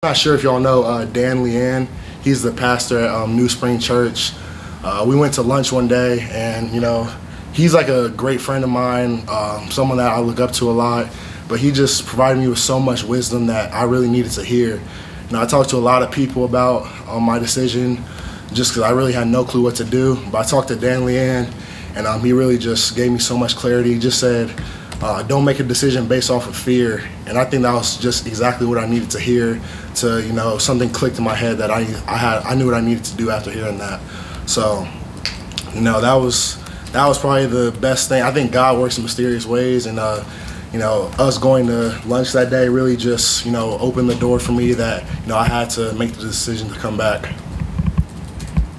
Not sure if y'all know Dan Leanne. He's the pastor at New Spring Church. We went to lunch one day, and he's like a great friend of mine, someone that I look up to a lot. But he just provided me with so much wisdom that I really needed to hear. I talked to a lot of people about my decision, just because I really had no clue what to do. But I talked to Dan Leanne, and he really just gave me so much clarity. He just said, don't make a decision based off of fear. And I think that was just exactly what I needed to hear. Something clicked in my head that I knew what I needed to do after hearing that. So, that was probably the best thing. I think God works in mysterious ways, and us going to lunch that day really just opened the door for me that I had to make the decision to come back.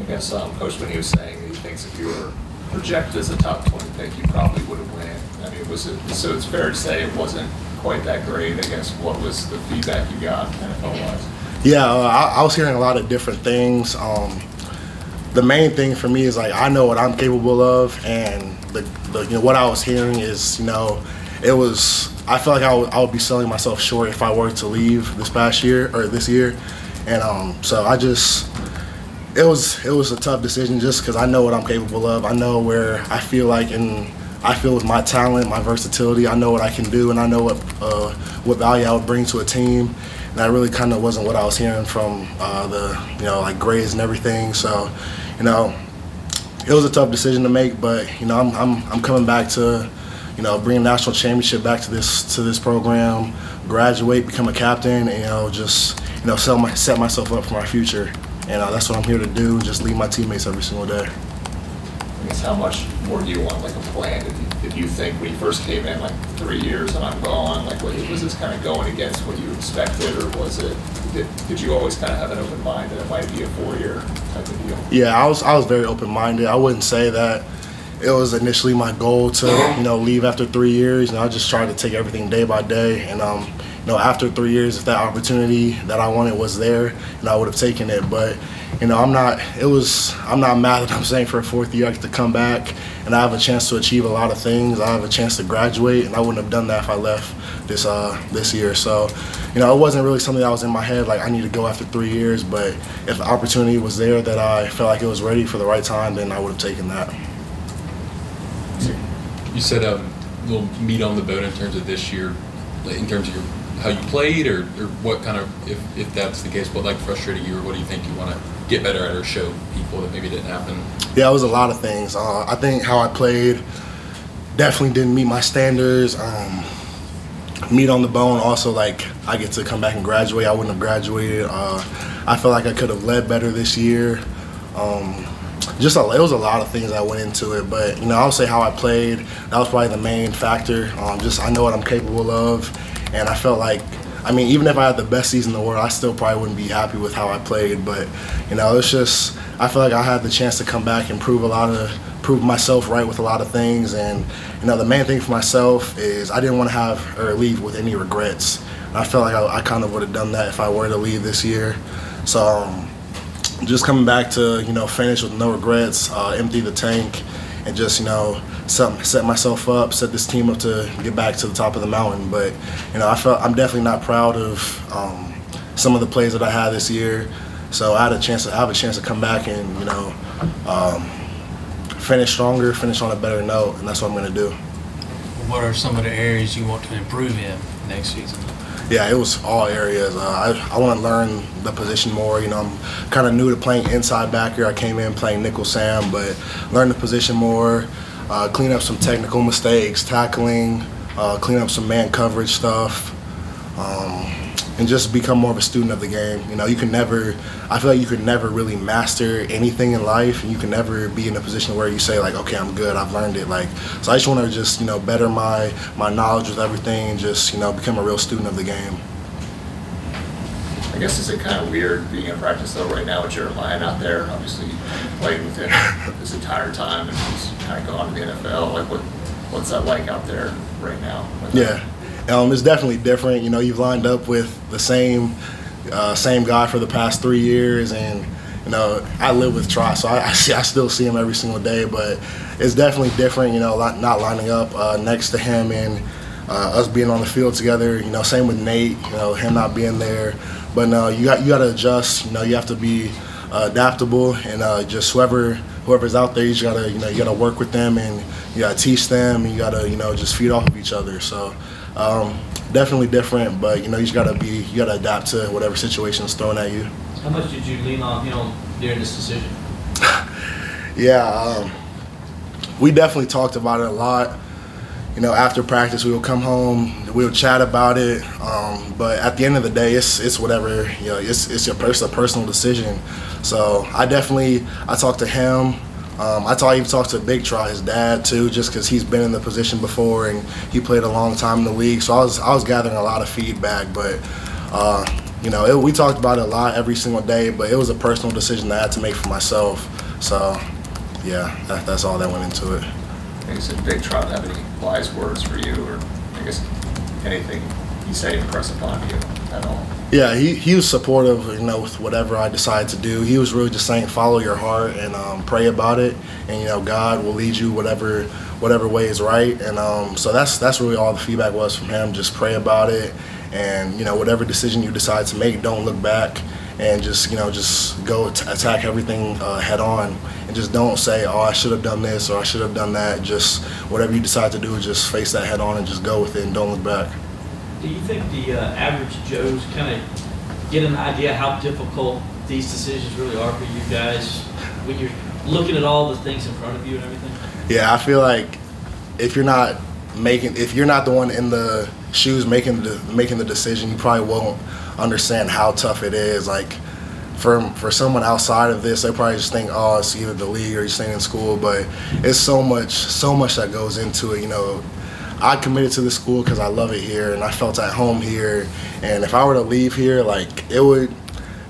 I guess Coach, when he was saying he thinks if you were projected as a top 20 pick, you probably would have won. I mean, so it's fair to say it wasn't quite that great. I guess what was the feedback you got NFL-wise? Yeah, I was hearing a lot of different things. The main thing for me is I know what I'm capable of, and what I was hearing is I feel like I would be selling myself short if I were to leave this year, and so it was a tough decision just because I know what I'm capable of. I know where I feel with my talent, my versatility, I know what I can do, and I know what value I would bring to a team. And that really kind of wasn't what I was hearing from the grades and everything. So, it was a tough decision to make. But I'm coming back to bring a national championship back to this program, graduate, become a captain, and set myself up for my future. And that's what I'm here to do. Just lead my teammates every single day. I guess how much more do you want, a plan? Did you think when you first came in, 3 years and I'm gone, was this kind of going against what you expected, or was it, did you always kind of have an open mind that it might be a 4-year type of deal? Yeah, I was very open-minded. I wouldn't say that it was initially my goal to, leave after 3 years. I just tried to take everything day by day. And, after 3 years, if that opportunity that I wanted was there, I would have taken it. But, I'm not mad that I'm saying for a 4th year I get to come back and I have a chance to achieve a lot of things. I have a chance to graduate, and I wouldn't have done that if I left this year. So, it wasn't really something that was in my head, I need to go after 3 years. But if the opportunity was there that I felt like it was ready for the right time, then I would have taken that. You said a little meat on the bone in terms of this year, in terms of how you played, or what kind of, if that's the case, what frustrated you, or what do you think you want to get better at or show people that maybe didn't happen? Yeah, it was a lot of things. I think how I played definitely didn't meet my standards. Meat on the bone also, I get to come back and graduate. I wouldn't have graduated. I feel like I could have led better this year. It was a lot of things that went into it, but I'll say how I played. That was probably the main factor. I know what I'm capable of, and I felt even if I had the best season in the world, I still probably wouldn't be happy with how I played. But it's just, I feel like I had the chance to come back and prove myself right with a lot of things. And the main thing for myself is I didn't want to leave with any regrets. And I felt like I kind of would have done that if I were to leave this year. So. Just coming back to finish with no regrets, empty the tank, and just set myself up, set this team up to get back to the top of the mountain. But I'm definitely not proud of some of the plays that I had this year. So I have a chance to come back and finish stronger, finish on a better note, and that's what I'm going to do. What are some of the areas you want to improve in next season? Yeah, it was all areas. I want to learn the position more. I'm kind of new to playing inside backer. I came in playing nickel Sam, but learn the position more, clean up some technical mistakes, tackling, clean up some man coverage stuff, and just become more of a student of the game. I feel like you could never really master anything in life, and you can never be in a position where you say okay, I'm good, I've learned it. So I just want to just better my knowledge with everything, and just become a real student of the game. I guess is it kind of weird being in practice though right now with Jared Lyon out there? Obviously, you played with him this entire time, and he's kind of gone to the NFL. What's that like out there right now? Yeah. It's definitely different. You've lined up with the same guy for the past 3 years, and I live with Troy, so I still see him every single day. But it's definitely different. Not lining up next to him and us being on the field together. Same with Nate. Him not being there. But no, you got to adjust. You know, you have to be adaptable, and just whoever's out there, you gotta work with them, and you gotta teach them, and you gotta just feed off of each other. So definitely different, but you just gotta adapt to whatever situation is thrown at you. How much did you lean on him during this decision? Yeah, we definitely talked about it a lot. After practice, we would come home, we would chat about it. But at the end of the day, it's whatever, it's a personal decision. So I talked to him. I even talked to Big Try, his dad too, just because he's been in the position before and he played a long time in the league. So I was gathering a lot of feedback, but we talked about it a lot every single day. But it was a personal decision that I had to make for myself. So yeah, that's all that went into it. I guess did Big Try have any wise words for you, or I guess anything he said impress upon you at all? Yeah, he was supportive, with whatever I decided to do. He was really just saying, follow your heart and pray about it, and God will lead you whatever way is right. And so that's really all the feedback was from him. Just pray about it, and whatever decision you decide to make, don't look back, and just go attack everything head on, and just don't say, oh, I should have done this or I should have done that. Just whatever you decide to do, just face that head on and just go with it and don't look back. Do you think the average Joes kind of get an idea how difficult these decisions really are for you guys when you're looking at all the things in front of you and everything? Yeah, I feel like if you're not the one in the shoes making the decision, you probably won't understand how tough it is. Like for someone outside of this, they probably just think, oh, it's either the league or you're staying in school. But it's so much that goes into it. I committed to this school because I love it here and I felt at home here. And if I were to leave here, like, it would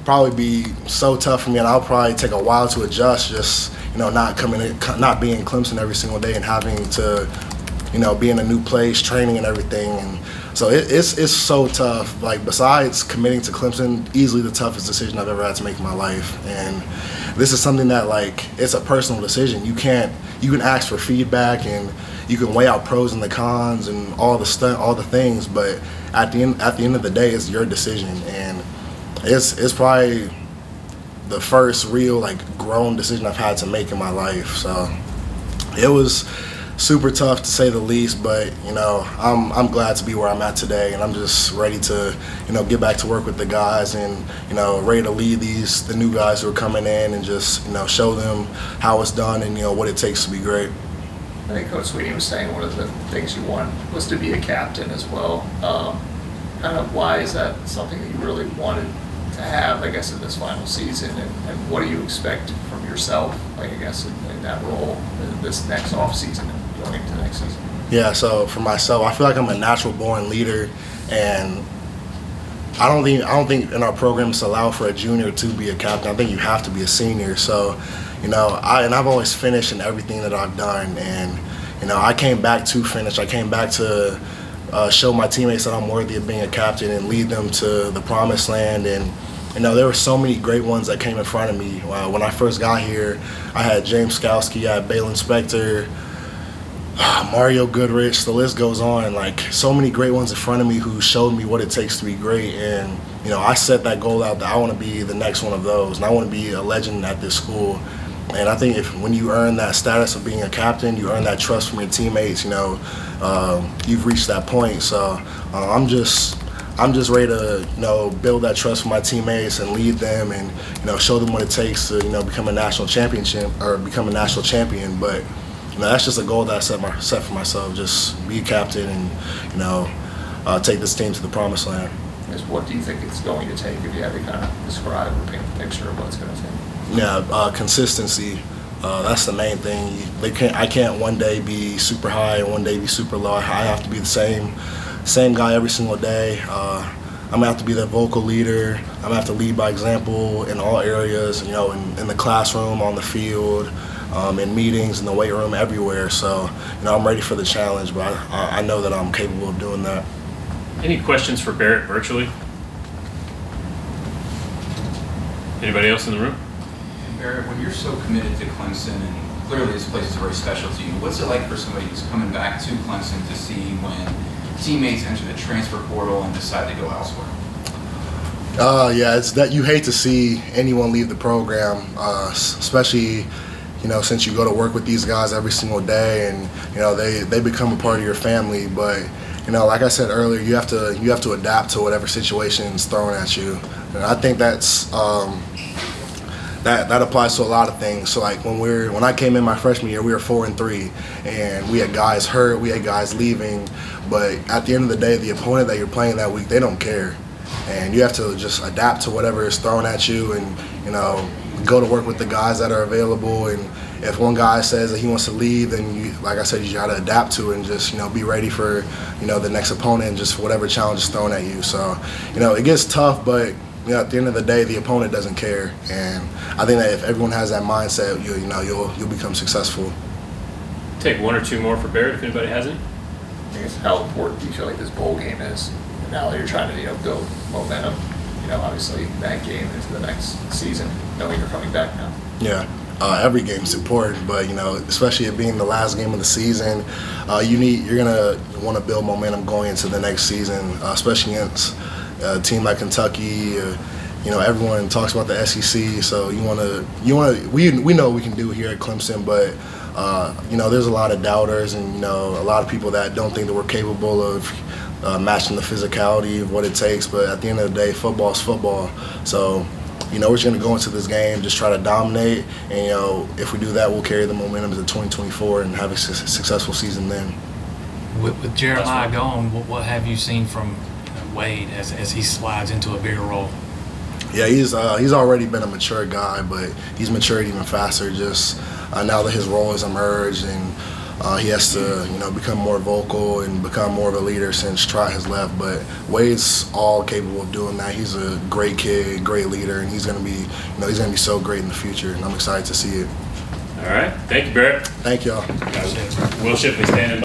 probably be so tough for me, and I'll probably take a while to adjust. Just not being in Clemson every single day and having to be in a new place, training and everything. And so it's so tough. Like, besides committing to Clemson, easily the toughest decision I've ever had to make in my life. And this is something that, like, it's a personal decision. You can ask for feedback and you can weigh out pros and the cons and all the things, but at the end of the day, it's your decision, and it's probably the first real, like, grown decision I've had to make in my life. So it was super tough to say the least, but I'm glad to be where I'm at today, and I'm just ready to get back to work with the guys, and ready to lead the new guys who are coming in, and just show them how it's done and what it takes to be great. I think Coach Sweeney was saying one of the things you want was to be a captain as well. Kind of why is that something that you really wanted to have, I guess, in this final season, and what do you expect from yourself, like, I guess, in that role in this next off season and going into next season? Yeah, so for myself, I feel like I'm a natural born leader, and I don't think in our program it's allowed for a junior to be a captain. I think you have to be a senior. So, I've always finished in everything that I've done, and I came back to finish. I came back to show my teammates that I'm worthy of being a captain and lead them to the promised land. And there were so many great ones that came in front of me. When I first got here, I had James Skowski, I had Balin Spector, Mario Goodrich, the list goes on. Like, so many great ones in front of me who showed me what it takes to be great. And I set that goal out that I want to be the next one of those, and I want to be a legend at this school. And I think when you earn that status of being a captain, you earn that trust from your teammates. You've reached that point. So I'm just ready to build that trust for my teammates and lead them, and show them what it takes to become a national championship or become a national champion. But that's just a goal that I set for myself. Just be a captain and take this team to the promised land. What do you think it's going to take, if you had to kind of describe or paint a picture of what it's going to take? Yeah, consistency. That's the main thing. I can't one day be super high and one day be super low. I have to be the same guy every single day. I'm gonna have to be the vocal leader. I'm gonna have to lead by example in all areas. In the classroom, on the field, in meetings, in the weight room, everywhere. So I'm ready for the challenge, but I know that I'm capable of doing that. Any questions for Barrett virtually? Anybody else in the room? Barrett, when you're so committed to Clemson, and clearly this place is very special to you, what's it like for somebody who's coming back to Clemson to see when teammates enter the transfer portal and decide to go elsewhere? Yeah, it's that you hate to see anyone leave the program, especially, since you go to work with these guys every single day, and they become a part of your family. But like I said earlier, you have to adapt to whatever situation is thrown at you, and I think that's that applies to a lot of things. So like when I came in my freshman year, we were 4-3, and we had guys hurt, we had guys leaving, but at the end of the day, the opponent that you're playing that week, they don't care. And you have to just adapt to whatever is thrown at you, and go to work with the guys that are available. And if one guy says that he wants to leave, then like I said, you got to adapt to it and just be ready for the next opponent and just whatever challenge is thrown at you. So it gets tough, but at the end of the day, the opponent doesn't care. And I think that if everyone has that mindset, you'll become successful. Take one or two more for Barrett if anybody has any. I guess how important do you feel like this bowl game is? Now that you're trying to build momentum, obviously that game into the next season, knowing you're coming back now. Yeah, every game's important, but especially it being the last game of the season, you're gonna want to build momentum going into the next season, especially against a team like Kentucky. Everyone talks about the SEC, so we know what we can do here at Clemson, but there's a lot of doubters and a lot of people that don't think that we're capable of matching the physicality of what it takes. But at the end of the day, football is football. So, we're just going to go into this game, just try to dominate. And, if we do that, we'll carry the momentum to 2024 and have a successful season then. With Jeremiah gone, what have you seen from Wade as he slides into a bigger role? Yeah, he's already been a mature guy, but he's matured even faster just now that his role has emerged, and he has to, become more vocal and become more of a leader since Trot has left. But Wade's all capable of doing that. He's a great kid, great leader, and he's gonna be, he's gonna be so great in the future. And I'm excited to see it. All right. Thank you, Barrett. Thank y'all. Will Shipley standing by.